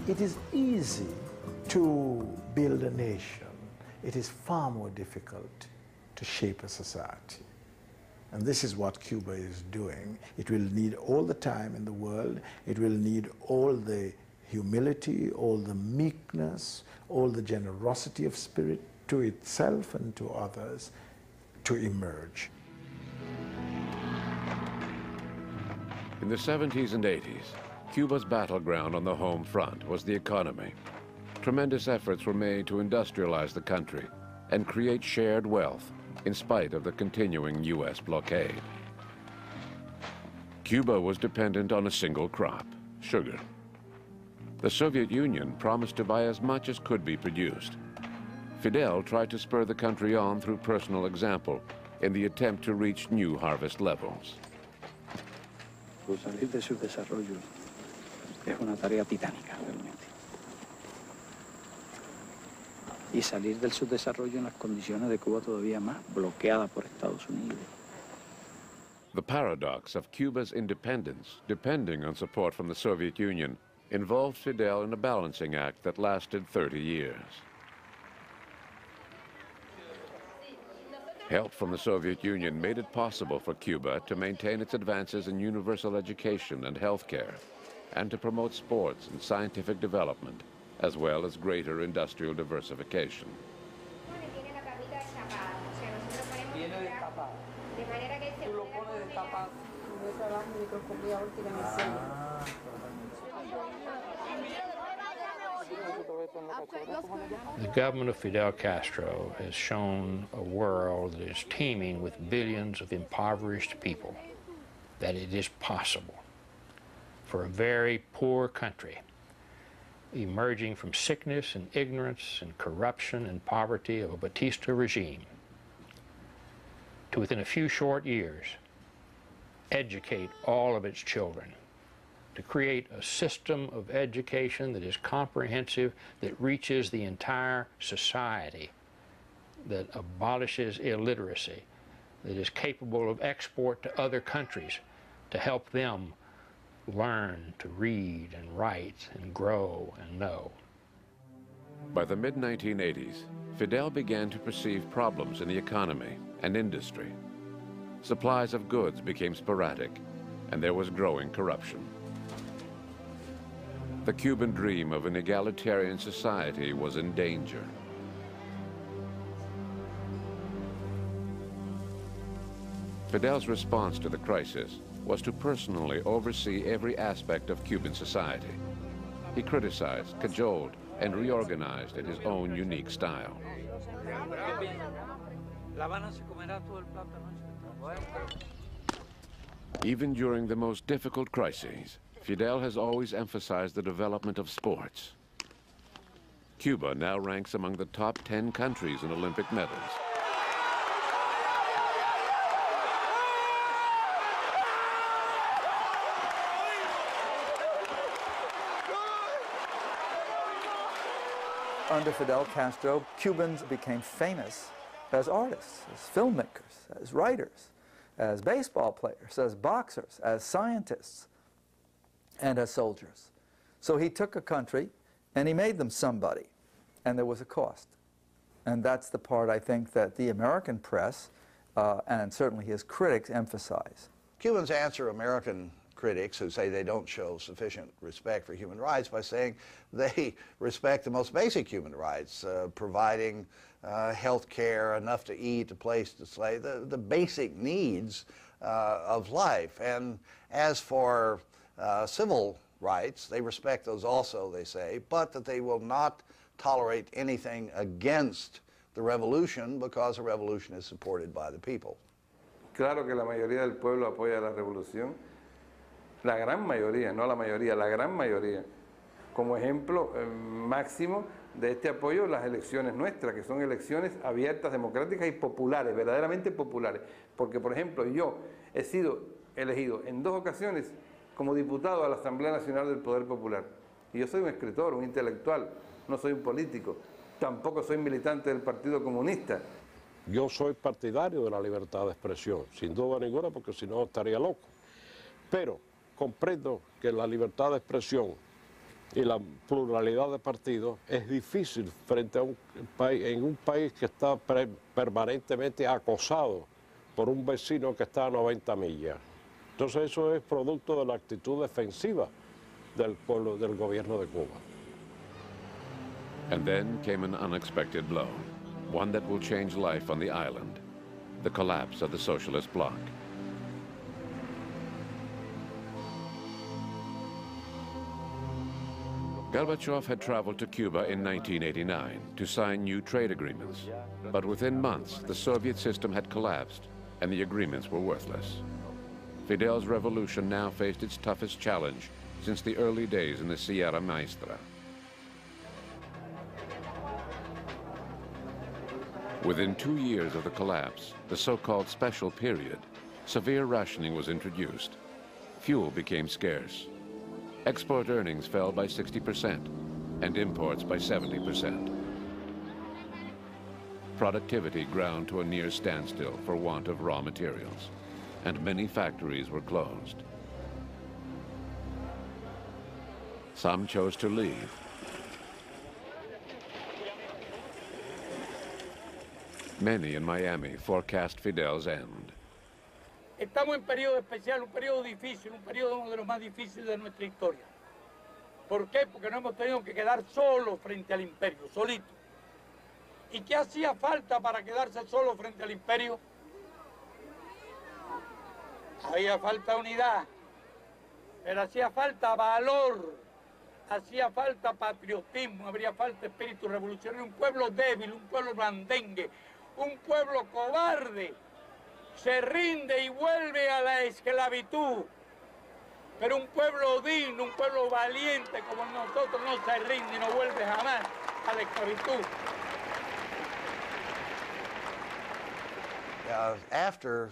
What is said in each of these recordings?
It is easy to build a nation. It is far more difficult to shape a society. And this is what Cuba is doing. It will need all the time in the world. It will need all the humility, all the meekness, all the generosity of spirit to itself and to others to emerge. In the 70s and 80s, Cuba's battleground on the home front was the economy. Tremendous efforts were made to industrialize the country and create shared wealth in spite of the continuing U.S. blockade. Cuba was dependent on a single crop, sugar. The Soviet Union promised to buy as much as could be produced. Fidel tried to spur the country on through personal example in the attempt to reach new harvest levels. Salir del subdesarrollo es una tarea titánica, realmente. Y salir del subdesarrollo en las condiciones de Cuba todavía más bloqueada por Estados Unidos. The paradox of Cuba's independence, depending on support from the Soviet Union, involved Fidel in a balancing act that lasted 30 years. Help from the Soviet Union made it possible for Cuba to maintain its advances in universal education and healthcare, and to promote sports and scientific development, as well as greater industrial diversification. The government of Fidel Castro has shown a world that is teeming with billions of impoverished people that it is possible for a very poor country emerging from sickness and ignorance and corruption and poverty of a Batista regime to, within a few short years, educate all of its children, to create a system of education that is comprehensive, that reaches the entire society, that abolishes illiteracy, that is capable of export to other countries to help them learn to read and write and grow and know. By the mid-1980s, Fidel began to perceive problems in the economy and industry. Supplies of goods became sporadic, and there was growing corruption. The Cuban dream of an egalitarian society was in danger. Fidel's response to the crisis was to personally oversee every aspect of Cuban society. He criticized, cajoled, and reorganized in his own unique style. Even during the most difficult crises, Fidel has always emphasized the development of sports. Cuba now ranks among the top 10 countries in Olympic medals. Under Fidel Castro, Cubans became famous as artists, as filmmakers, as writers, as baseball players, as boxers, as scientists, and as soldiers. So he took a country and he made them somebody, and there was a cost. And that's the part I think that the American press and certainly his critics emphasize. Cubans answer American critics who say they don't show sufficient respect for human rights by saying they respect the most basic human rights, providing health care, enough to eat, a place to stay, the basic needs of life. And as for civil rights, they respect those also, they say, but that they will not tolerate anything against the revolution because a revolution is supported by the people. Claro que la mayoría del pueblo apoya la revolución. La gran mayoría, no la mayoría, la gran mayoría. Como ejemplo máximo de este apoyo, las elecciones nuestras, que son elecciones abiertas, democráticas y populares, verdaderamente populares. Porque, por ejemplo, yo he sido elegido en 2 ocasiones como diputado a la Asamblea Nacional del Poder Popular. Y yo soy un escritor, un intelectual, no soy un político. Tampoco soy militante del Partido Comunista. Yo soy partidario de la libertad de expresión, sin duda ninguna, porque si no estaría loco. Pero comprendo que la libertad de expresión y la pluralidad de partidos, es difícil frente a un país que está permanentemente acosado por un vecino que está a 90 millas. Entonces eso es producto de la actitud defensiva del pueblo, del gobierno de Cuba. And then came an unexpected blow, one that will change life on the island, the collapse of the socialist bloc. Gorbachev had traveled to Cuba in 1989 to sign new trade agreements, but within months the Soviet system had collapsed and the agreements were worthless. Fidel's revolution now faced its toughest challenge since the early days in the Sierra Maestra. Within 2 years of the collapse, the so-called special period, severe rationing was introduced. Fuel became scarce. Export earnings fell by 60% and imports by 70%. Productivity ground to a near standstill for want of raw materials, and many factories were closed. Some chose to leave. Many in Miami forecast Fidel's end. Estamos en periodo especial, un periodo difícil, un periodo uno de los más difíciles de nuestra historia. ¿Por qué? Porque no hemos tenido que quedar solos frente al imperio, solitos. ¿Y qué hacía falta para quedarse solo frente al imperio? Había falta unidad, pero hacía falta valor, hacía falta patriotismo, habría falta espíritu revolucionario, un pueblo débil, un pueblo blandengue, un pueblo cobarde, se rinde y vuelve a la esclavitud. Pero un pueblo digno, un pueblo valiente como nosotros no se rinde y no vuelve jamás a la esclavitud. After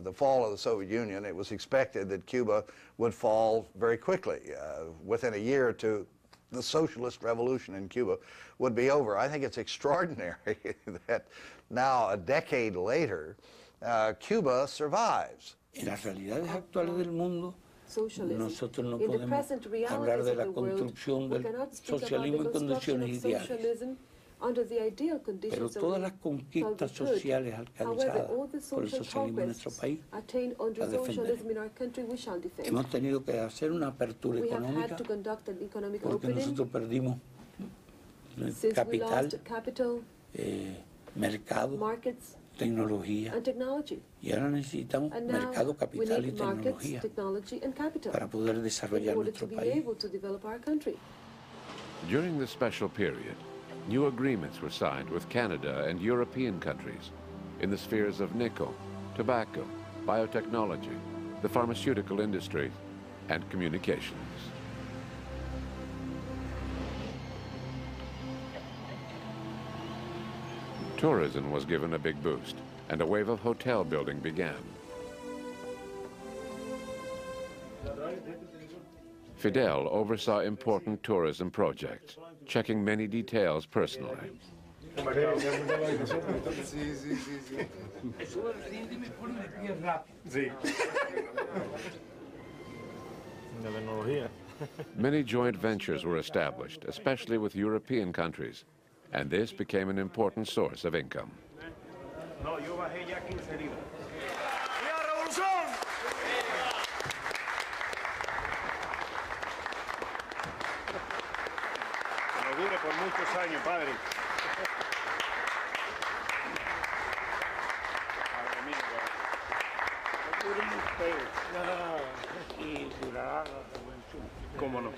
the fall of the Soviet Union, it was expected that Cuba would fall very quickly. Within a year or two, the socialist revolution in Cuba would be over. I think it's extraordinary that now, a decade later, Cuba survives. En las realidades actuales del mundo, nosotros no podemos hablar de la construcción del socialismo en condiciones ideales. Pero todas las conquistas sociales alcanzadas por el socialismo en nuestro país las defenderemos. Hemos tenido que hacer una apertura económica porque nosotros perdimos capital, mercado, tecnología. Y ahora necesitamos mercado, capital y tecnología para poder desarrollar nuestro país. During the special period, new agreements were signed with Canada and European countries in the spheres of nickel, tobacco, biotechnology, the pharmaceutical industry, and communications. Tourism was given a big boost, and a wave of hotel building began. Fidel oversaw important tourism projects, checking many details personally. Many joint ventures were established, especially with European countries, and this became an important source of income. Por muchos años, padre. Y durará. ¿Cómo no?